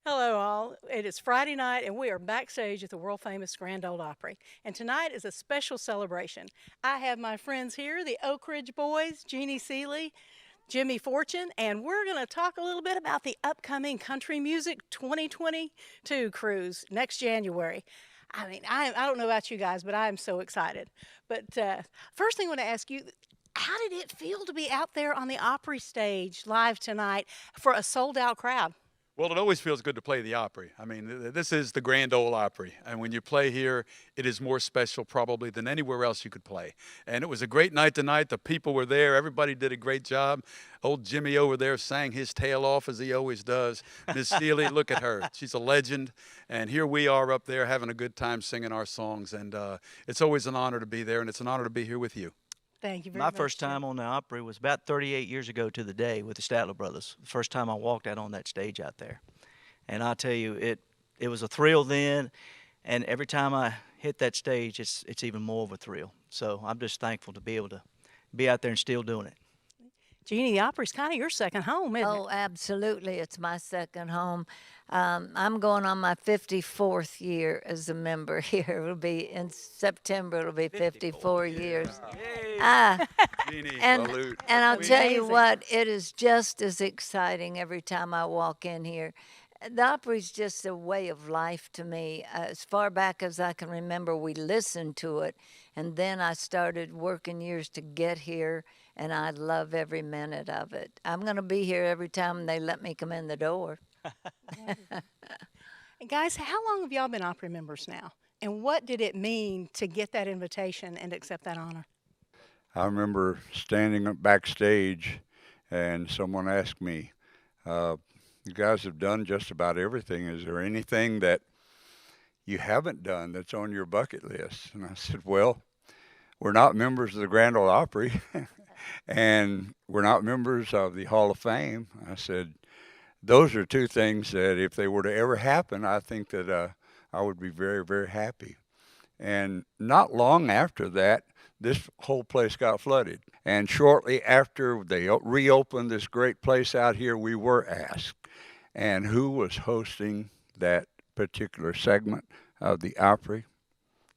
Hello, all. It is Friday night, and we are backstage at the world famous Grand Ole Opry. And tonight is a special celebration. I have my friends here, the Oak Ridge Boys, Jeannie Seely, Jimmy Fortune, and we're going to talk a little bit about the upcoming Country Music 2022 cruise next January. I mean, I don't know about you guys, but I am so excited. But first thing I want to ask you, how did it feel to be out there on the Opry stage live tonight for a sold out crowd? Well, it always feels good to play the Opry. I mean, this is the Grand Ole Opry, and when you play here, it is more special probably than anywhere else you could play. And it was a great night tonight. The people were there. Everybody did a great job. Old Jimmy over there sang his tail off as he always does. Miss Seely, look at her. She's a legend. And here we are up there having a good time singing our songs. And it's always an honor to be there, and it's an honor to be here with you. Thank you very My much. first Jim. time on the Opry was about 38 years ago to the day with the Statler Brothers. The first time I walked out on that stage out there. And I tell you, it was a thrill then, and every time I hit that stage, it's even more of a thrill. So I'm just thankful to be able to be out there and still doing it. Jeannie, the Opry's kind of your second home, isn't Oh, it? absolutely. It's my second home. I'm going on my 54th year as a member here. It'll be in September, it'll be 54 years. Ah, Jeannie, and, salute. and I'll tell you Amazing. what, it is just as exciting every time I walk in here. The Opry's just a way of life to me. As far back as I can remember, we listened to it, and then I started working years to get here, and I love every minute of it. I'm going to be here every time they let me come in the door. And guys, how long have y'all been Opry members now? And what did it mean to get that invitation and accept that honor? I remember standing up backstage and someone asked me, you guys have done just about everything. Is there anything that you haven't done that's on your bucket list? And I said, well, we're not members of the Grand Ole Opry and we're not members of the Hall of Fame. I said, those are two things that if they were to ever happen, I think that I would be very, very happy. And not long after that, this whole place got flooded. And shortly after they reopened this great place out here, we were asked. And who was hosting that particular segment of the Opry?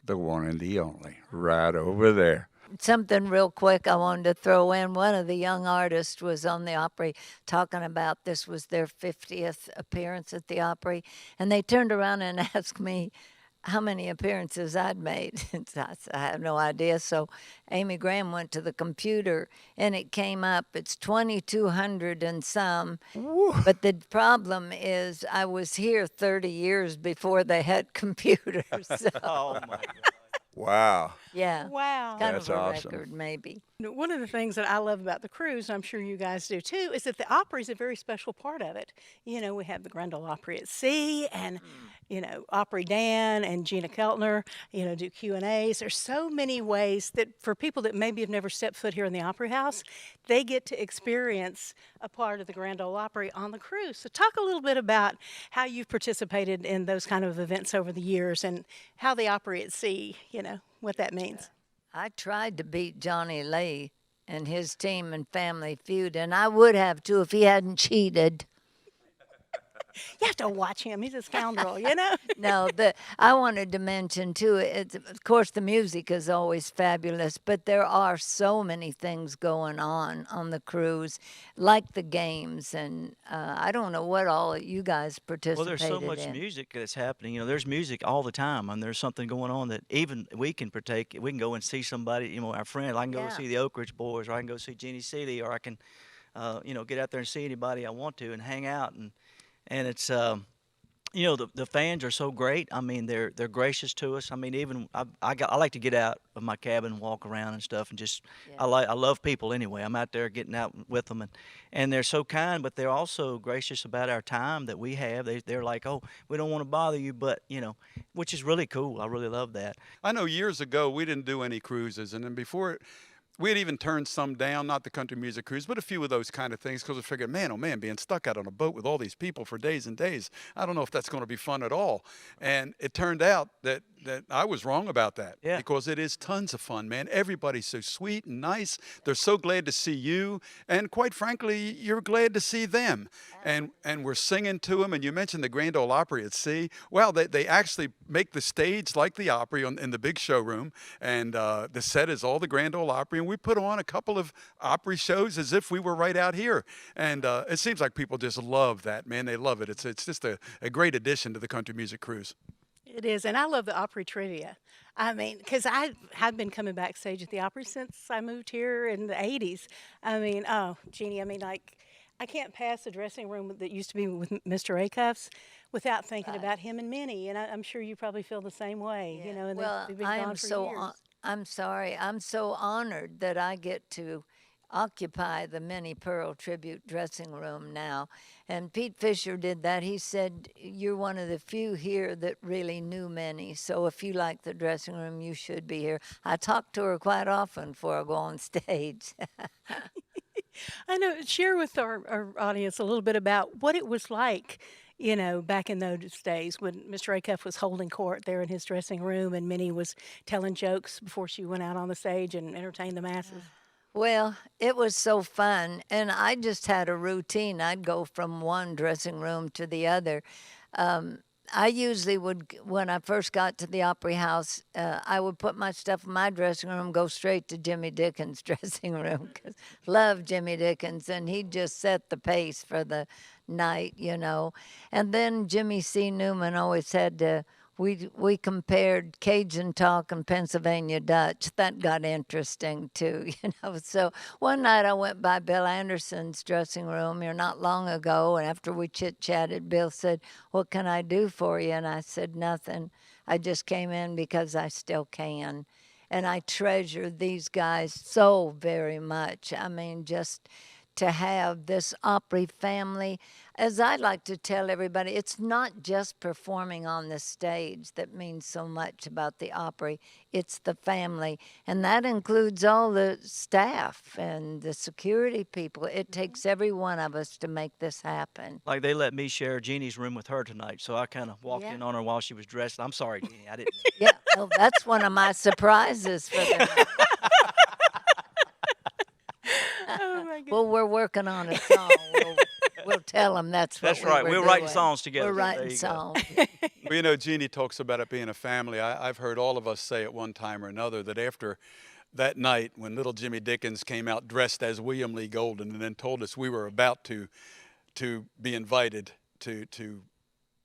The one and the only, right over there. Something real quick I wanted to throw in. One of the young artists was on the Opry talking about this was their 50th appearance at the Opry. And they turned around and asked me how many appearances I'd made. And I said, I have no idea. So Amy Graham went to the computer and it came up. It's 2,200 and some. But the problem is I was here 30 years before they had computers. So, Oh, my God. Wow. yeah, Wow. kind That's of a awesome. record maybe. One of the things that I love about the cruise, and I'm sure you guys do too, is that the Opry is a very special part of it. You know, we have the Grand Ole Opry at sea, and Opry Dan and Gina Keltner, do Q&As. There's so many ways that for people that maybe have never stepped foot here in the Opry House, they get to experience a part of the Grand Ole Opry on the cruise. So talk a little bit about how you've participated in those kind of events over the years and how the Opry at sea, what that means. I tried to beat Johnny Lee and his team in Family Feud, and I would have too if he hadn't cheated. You have to watch him. He's a scoundrel, No, I wanted to mention too. It's, of course, the music is always fabulous, but there are so many things going on the cruise, like the games, and I don't know what all you guys Well, participated there's so much in. music that's happening. There's music all the time, and there's something going on that even we can partake. We can go and see somebody, our friend. I can go Yeah. see the Oak Ridge Boys, or I can go see Jeannie Seely, or I can, get out there and see anybody I want to and hang out. And it's, the fans are so great. I mean, they're gracious to us. I mean, even I like to get out of my cabin, walk around and stuff, and just Yeah. I love people anyway. I'm out there getting out with them, and they're so kind, but they're also gracious about our time that we have. They're like, oh, we don't want to bother you, but which is really cool. I really love that. I know years ago we didn't do any cruises, and then before we had even turned some down, not the country music cruise, but a few of those kind of things, because we figured, man, oh man, being stuck out on a boat with all these people for days and days, I don't know if that's going to be fun at all. And it turned out that that I was wrong about that. Yeah. Because it is tons of fun, man. Everybody's so sweet and nice. They're so glad to see you, and quite frankly, you're glad to see them. And we're singing to them. And you mentioned the Grand Ole Opry at sea. Well, they actually make the stage like the Opry in the big showroom, and the set is all the Grand Ole Opry. And we put on a couple of Opry shows as if we were right out here. And it seems like people just love that, man. They love it. It's just a great addition to the country music cruise. It is, and I love the Opry trivia. I mean, because I have been coming backstage at the Opry since I moved here in the '80s. I mean, oh, Jeannie, I mean, like, I can't pass the dressing room that used to be with Mr. Acuff's without thinking about him and Minnie, and I'm sure you probably feel the same way, you know. And Well, they've been I gone am for so years. I'm sorry. I'm so honored that I get to occupy the Minnie Pearl tribute dressing room now. And Pete Fisher did that. He said, "You're one of the few here that really knew Minnie. So if you like the dressing room, you should be here." I talk to her quite often before I go on stage. I know. Share with our audience a little bit about what it was like, you know, back in those days when Mr. Acuff was holding court there in his dressing room and Minnie was telling jokes before she went out on the stage and entertained the masses. Well, it was so fun, and I just had a routine. I'd go from one dressing room to the other. I usually would, when I first got to the Opry House, I would put my stuff in my dressing room, go straight to Jimmy Dickens' dressing room, because love Jimmy Dickens, and he just set the pace for the night, you know. And then Jimmy C. Newman always had to. We compared Cajun talk and Pennsylvania Dutch. That got interesting too, you know. So one night I went by Bill Anderson's dressing room here not long ago, and after we chit-chatted, Bill said, "What can I do for you?" And I said, "Nothing. I just came in because I still can." And I treasure these guys so very much. I mean, just to have this Opry family. As I like to tell everybody, it's not just performing on the stage that means so much about the Opry, it's the family. And that includes all the staff and the security people. It takes every one of us to make this happen. Like they let me share Jeannie's room with her tonight, so I kind of walked in on her while she was dressed. I'm sorry, Jeannie, I didn't. Yeah, well, that's one of my surprises for the night. Oh my goodness. Well, we're working on a song. We'll tell them that's what That's right. we're We're writing doing. songs together. We're There writing you go. songs. Well, you know, Jeannie talks about it being a family. I've heard all of us say at one time or another that after that night when little Jimmy Dickens came out dressed as William Lee Golden and then told us we were about to be invited to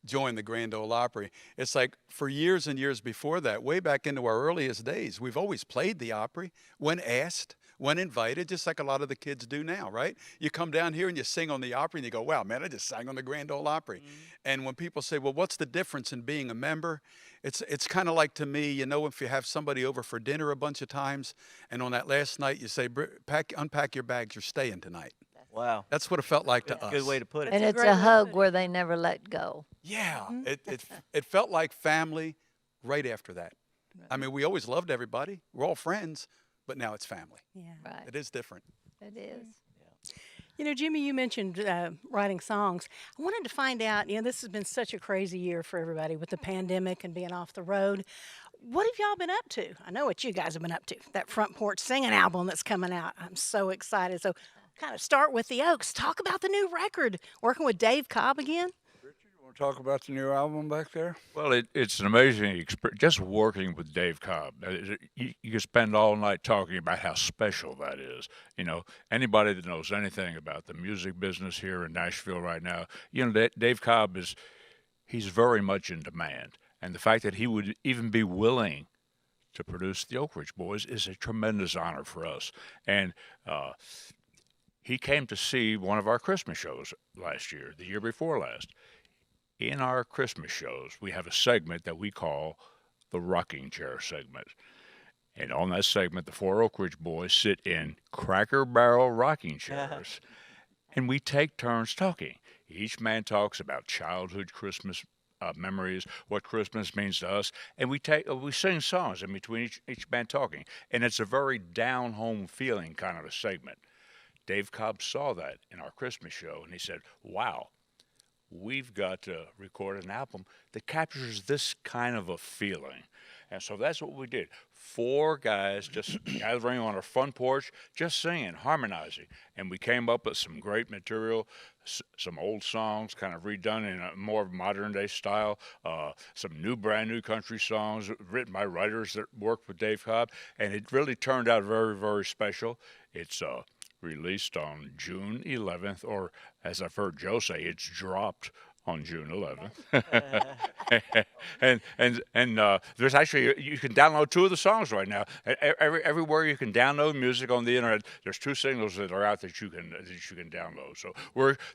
join the Grand Ole Opry, it's like for years and years before that, way back into our earliest days, we've always played the Opry when asked, when invited, just like a lot of the kids do now, right? You come down here and you sing on the Opry and you go, "Wow, man, I just sang on the Grand Ole Opry." And when people say, "Well, what's the difference in being a member?" It's kind of like, to me, you know, if you have somebody over for dinner a bunch of times and on that last night you say, "Unpack your bags, you're staying tonight." Wow. That's what it felt like to us. Good way to put it. And a it's great a way to hug put it. where they never let go. Yeah, it felt like family right after that. I mean, we always loved everybody. We're all friends, but now it's family. Yeah. Right. It is different. It is. You know, Jimmy, you mentioned writing songs. I wanted to find out, you know, this has been such a crazy year for everybody with the pandemic and being off the road. What have y'all been up to? I know what you guys have been up to. That Front Porch Singing album that's coming out. I'm so excited. So kind of start with the Oaks. Talk about the new record. Working with Dave Cobb again. You want to talk about the new album back there? Well, it's an amazing experience. Just working with Dave Cobb, you can spend all night talking about how special that is. You know, anybody that knows anything about the music business here in Nashville right now, you know, Dave Cobb he's very much in demand, and the fact that he would even be willing to produce the Oak Ridge Boys is a tremendous honor for us. And he came to see one of our Christmas shows last year, the year before last. In our Christmas shows, we have a segment that we call the rocking chair segment. And on that segment, the four Oak Ridge Boys sit in Cracker Barrel rocking chairs, and we take turns talking. Each man talks about childhood Christmas memories, what Christmas means to us, and we sing songs in between each man talking. And it's a very down-home feeling kind of a segment. Dave Cobb saw that in our Christmas show, and he said, "Wow, we've got to record an album that captures this kind of a feeling." And so that's what we did. 4 guys just gathering on our front porch, just singing, harmonizing. And we came up with some great material, some old songs kind of redone in a more modern day style, some brand new country songs written by writers that worked with Dave Cobb. And it really turned out very, very special. It's released on June 11th, or as I've heard Joe say, it's dropped on June 11th. and there's actually, you can download 2 of the songs right now. Everywhere you can download music on the internet, there's 2 singles that are out that you can download. So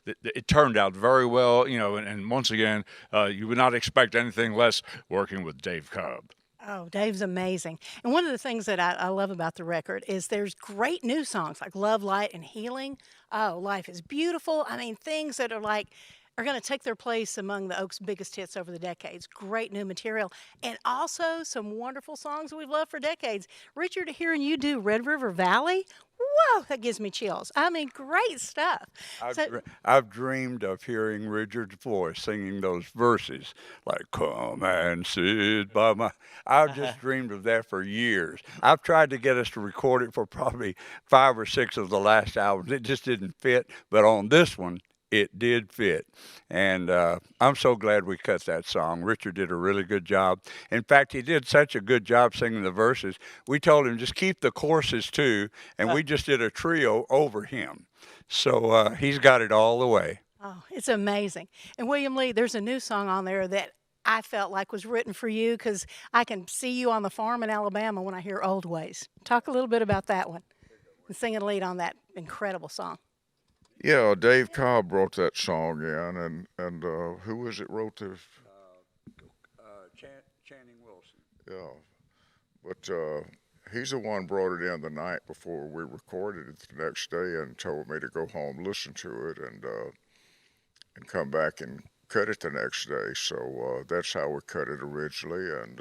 it turned out very well, and once again, you would not expect anything less working with Dave Cobb. Oh, Dave's amazing. And one of the things that I love about the record is there's great new songs like Love, Light, and Healing. Oh, Life is Beautiful. I mean, things that are going to take their place among the Oaks' biggest hits over the decades. Great new material. And also some wonderful songs that we've loved for decades. Richard, hearing you do Red River Valley, whoa, that gives me chills. I mean, great stuff. I've dreamed of hearing Richard's voice singing those verses, like "Come and sit by my." I've just dreamed of that for years. I've tried to get us to record it for probably 5 or 6 of the last albums. It just didn't fit, but on this one, it did fit. And I'm so glad we cut that song. Richard did a really good job. In fact, he did such a good job singing the verses. We told him just keep the choruses too, and we just did a trio over him. So he's got it all the way. Oh, it's amazing. And William Lee, there's a new song on there that I felt like was written for you because I can see you on the farm in Alabama when I hear Old Ways. Talk a little bit about that one and sing a lead on that incredible song. Yeah, Dave Cobb wrote that song in, and who was it wrote this? Channing Wilson. Yeah, but he's the one brought it in the night before we recorded it the next day and told me to go home, listen to it, and come back and cut it the next day. So that's how we cut it originally, and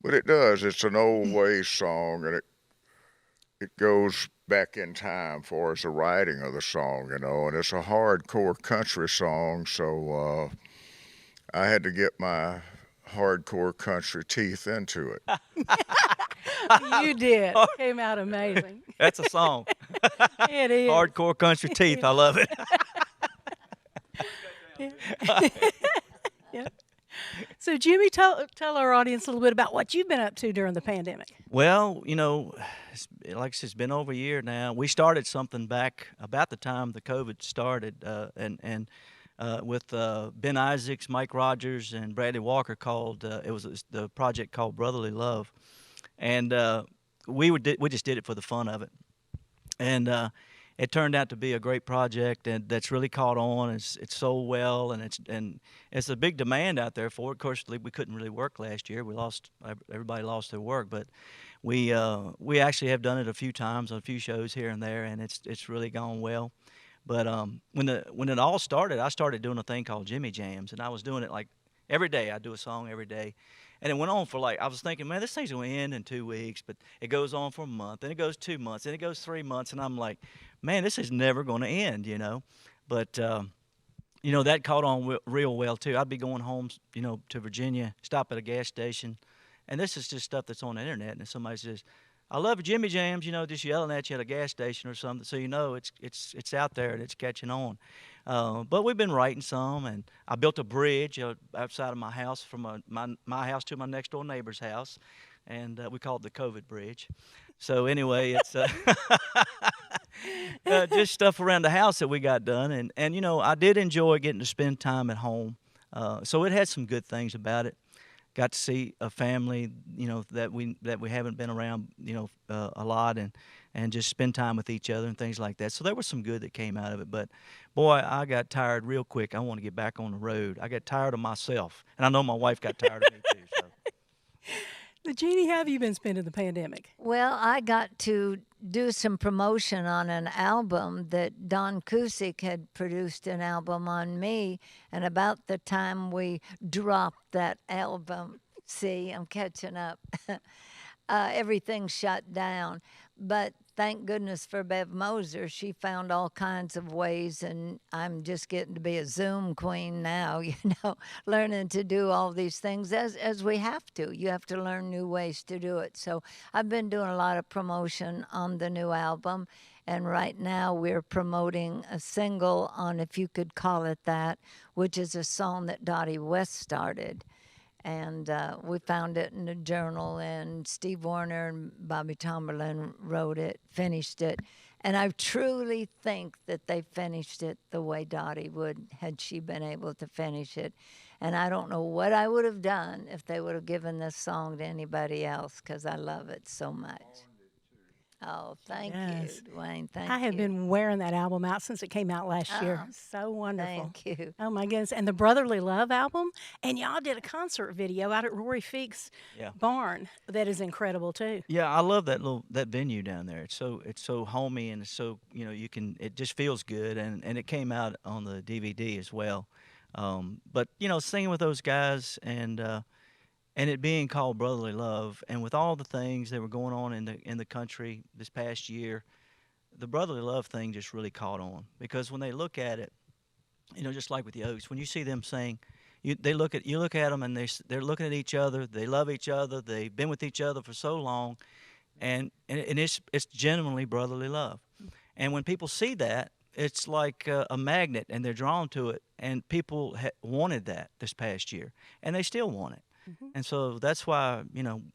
but it does. It's an old ways song, and it goes back in time for as the writing of the song, and it's a hardcore country song, so I had to get my hardcore country teeth into it. You did. It came out amazing. That's a song. It is. Hardcore country teeth. I love it. Yep. So, Jimmy, tell our audience a little bit about what you've been up to during the pandemic. Well, like I said, it's been over a year now. We started something back about the time the COVID started, and with Ben Isaacs, Mike Rogers, and Bradley Walker called. It was the project called Brotherly Love, and we just did it for the fun of it, and it turned out to be a great project, and that's really caught on. It's sold well, and it's a big demand out there for it. Of course, we couldn't really work last year. Everybody lost their work, but we actually have done it a few times on a few shows here and there, and it's really gone well. But when it all started, I started doing a thing called Jimmy Jams, and I was doing it like every day. I do a song every day. And it went on for I was thinking, man, this thing's going to end in 2 weeks, but it goes on for a month, then it goes 2 months, then it goes 3 months, and I'm like, man, this is never going to end, But, that caught on real well, too. I'd be going home, to Virginia, stop at a gas station, and this is just stuff that's on the internet, and somebody says, I love Jimmy Jams, just yelling at you at a gas station or something, so it's out there and it's catching on. But we've been writing some, and I built a bridge outside of my house from my house to my next door neighbor's house, and we call it the COVID Bridge. So anyway, it's just stuff around the house that we got done, and I did enjoy getting to spend time at home. So it had some good things about it. Got to see a family, that we haven't been around, a lot, and just spend time with each other and things like that. So there was some good that came out of it. But boy, I got tired real quick. I want to get back on the road. I got tired of myself, and I know my wife got tired of me too. So. Now, Jeannie, how have you been spending the pandemic? Well, I got to do some promotion on an album that Don Cusick had produced an album on me, and about the time we dropped that album, see, I'm catching up, everything shut down. But thank goodness for Bev Moser. She found all kinds of ways, and I'm just getting to be a Zoom queen now, learning to do all these things as we have to. You have to learn new ways to do it. So I've been doing a lot of promotion on the new album, and right now we're promoting a single on If You Could Call It That, which is a song that Dottie West started. And we found it in a journal, and Steve Warner and Bobby Tomberlin wrote it, finished it. And I truly think that they finished it the way Dottie would, had she been able to finish it. And I don't know what I would have done if they would have given this song to anybody else, because I love it so much. Oh, thank Yes. you, Dwayne. Thank you. I have been wearing that album out since it came out last year. Oh, So wonderful. Thank you. Oh my goodness. And the Brotherly Love album. And y'all did a concert video out at Rory Feek's Yeah. barn that is incredible too. Yeah, I love that venue down there. It's so homey, and it's so, it just feels good, and it came out on the DVD as well. But singing with those guys, and it being called Brotherly Love, and with all the things that were going on in the country this past year, the Brotherly Love thing just really caught on, because when they look at it, just like with the Oaks, when you see them sing, you look at them, and they're looking at each other, they love each other, they've been with each other for so long, and it's genuinely brotherly love. And when people see that, it's like a magnet, and they're drawn to it, and people wanted that this past year, and they still want it. And so that's why,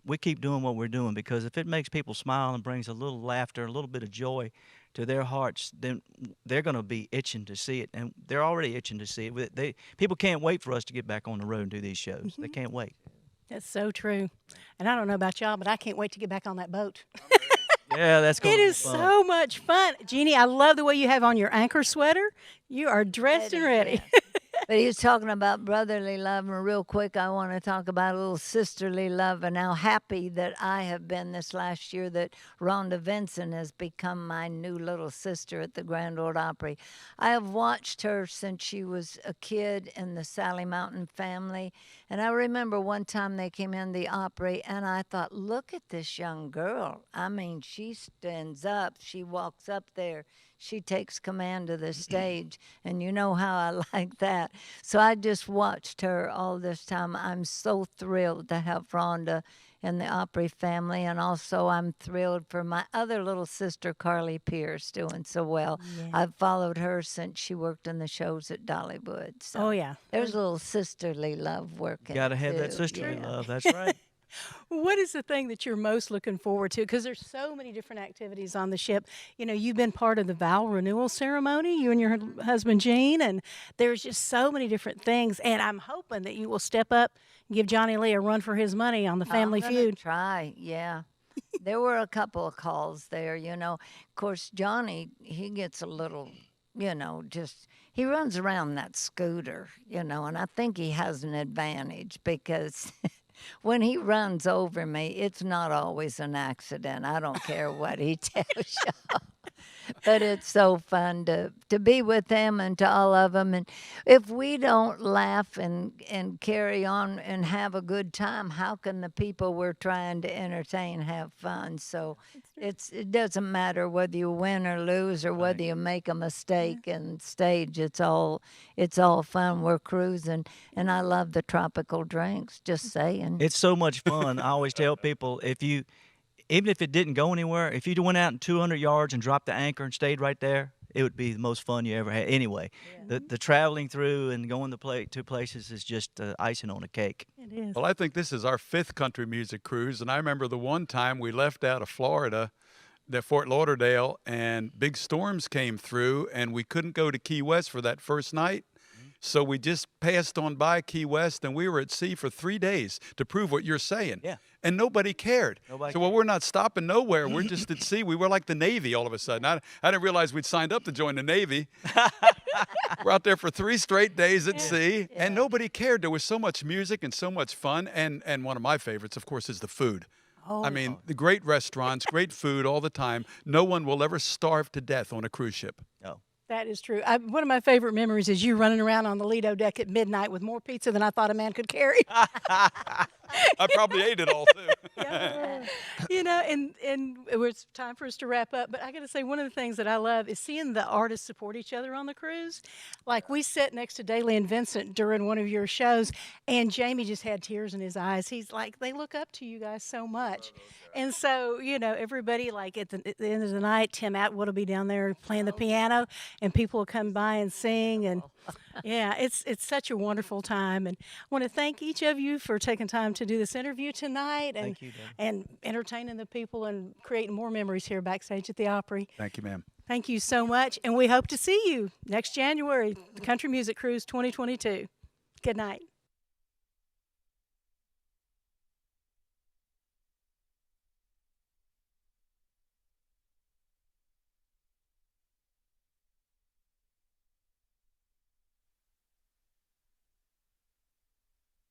we keep doing what we're doing, because if it makes people smile and brings a little laughter, a little bit of joy to their hearts, then they're going to be itching to see it. And they're already itching to see it. People can't wait for us to get back on the road and do these shows. They can't wait. That's so true. And I don't know about y'all, but I can't wait to get back on that boat. Yeah, that's going It to be is fun. so much fun. Jeannie, I love the way you have on your anchor sweater. You are dressed and ready. But he was talking about brotherly love, and real quick, I want to talk about a little sisterly love and how happy that I have been this last year that Rhonda Vincent has become my new little sister at the Grand Ole Opry. I have watched her since she was a kid in the Sally Mountain family, and I remember one time they came in the Opry, and I thought, look at this young girl. I mean, she stands up, she walks up there. She takes command of the stage, and you know how I like that. So I just watched her all this time. I'm so thrilled to have Rhonda in the Opry family, and also I'm thrilled for my other little sister, Carly Pierce, doing so well. Yeah. I've followed her since she worked in the shows at Dollywood. So Oh, yeah. there's a little sisterly love working. Got to have that too. sisterly Yeah. love. That's right. What is the thing that you're most looking forward to? Because there's so many different activities on the ship. You've been part of the vow renewal ceremony, you and your husband, Gene, and there's just so many different things. And I'm hoping that you will step up and give Johnny Lee a run for his money on the Family I'm gonna Feud. try, yeah. There were a couple of calls there, Of course, Johnny, he gets a little, he runs around that scooter, and I think he has an advantage because when he runs over me, it's not always an accident. I don't care what he tells you. But it's so fun to be with him and to all of them. And if we don't laugh and carry on and have a good time, how can the people we're trying to entertain have fun? So it doesn't matter whether you win or lose or whether you make a mistake in stage. It's all fun. We're cruising, and I love the tropical drinks. Just saying. It's so much fun. I always tell people, even if it didn't go anywhere, if you went out in 200 yards and dropped the anchor and stayed right there, it would be the most fun you ever had. Anyway, the traveling through and going to places is just icing on a cake. It is. Well, I think this is our 5th country music cruise, and I remember the one time we left out of Florida, the Fort Lauderdale, and big storms came through, and we couldn't go to Key West for that first night. So we just passed on by Key West, and we were at sea for 3 days to prove what you're saying. Yeah. And nobody cared. Nobody Well, cared. we're not stopping nowhere. We're just at sea. We were like the Navy all of a sudden. I didn't realize we'd signed up to join the Navy. We're out there for 3 straight days at sea, and nobody cared. There was so much music and so much fun. And one of my favorites, of course, is the food. Oh, I mean, the great restaurants, great food all the time. No one will ever starve to death on a cruise ship. Oh. that is true. One of my favorite memories is you running around on the Lido deck at midnight with more pizza than I thought a man could carry. I probably ate it all too. Yeah. You know, and it was time for us to wrap up. But I got to say, one of the things that I love is seeing the artists support each other on the cruise. Like we sat next to Daly and Vincent during one of your shows, and Jamie just had tears in his eyes. He's like, they look up to you guys so much. And so, you know, everybody, like at the end of the night, Tim Atwood will be down there playing the piano, and people will come by and sing. And yeah, it's such a wonderful time. And I want to thank each of you for taking time to do this interview tonight and, Thank you, Deb. and entertaining the people and creating more memories here backstage at the Opry. Thank you, ma'am. Thank you so much. And we hope to see you next January, the Country Music Cruise 2022. Good night.